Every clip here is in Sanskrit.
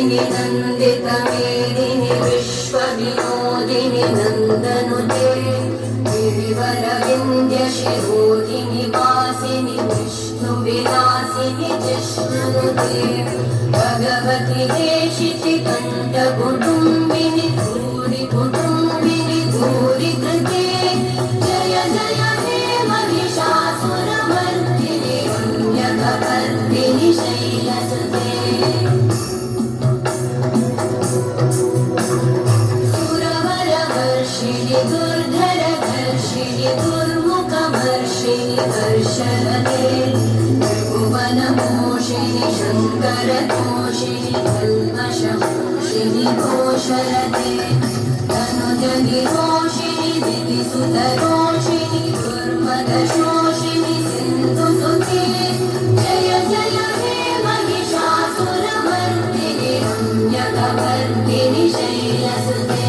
नन्दितमेदिनि विश्वविनोदिनि नन्दनुते गिरिवरविन्द्यशिरोधिनि वासिनि विष्णुविलासिनि जिष्णुनुते भगवति देशिचि कण्ठकुटुम्बिनि भूरि कुटुम्बिनि भूरि कृते जय जय हे महिषासुरमर्दिनि रम्यकपर्दिनि शैलसुते सुरवरवर्षिणि दुर्धरधर्षिणि दुर्मुखवर्षिणि हर्षरते त्रिभुवनमोषिणि शङ्करतोषिणि कल्मषमोषिणि घोषरते तनुजनिरोषिणि दिविसुतरोषिणि दुर्मदशोषिणि सिन्धुसुते जय जय हे महिषासुरमर्दिनि रम्यकपर्दिनि शैलसुते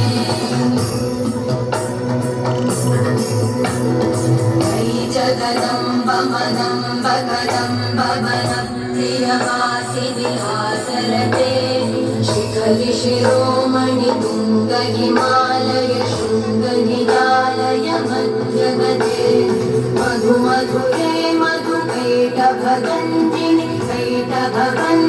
जगदम्ब मदम्ब कदम्ब वनप्रियवासिनि हासरते शिखरि शिरोमणि तुङ्ग हिमालय शृङ्गनिलालय मध्यगते मधु मधुरे मधुकैटभगन्धिनि कैटभगन्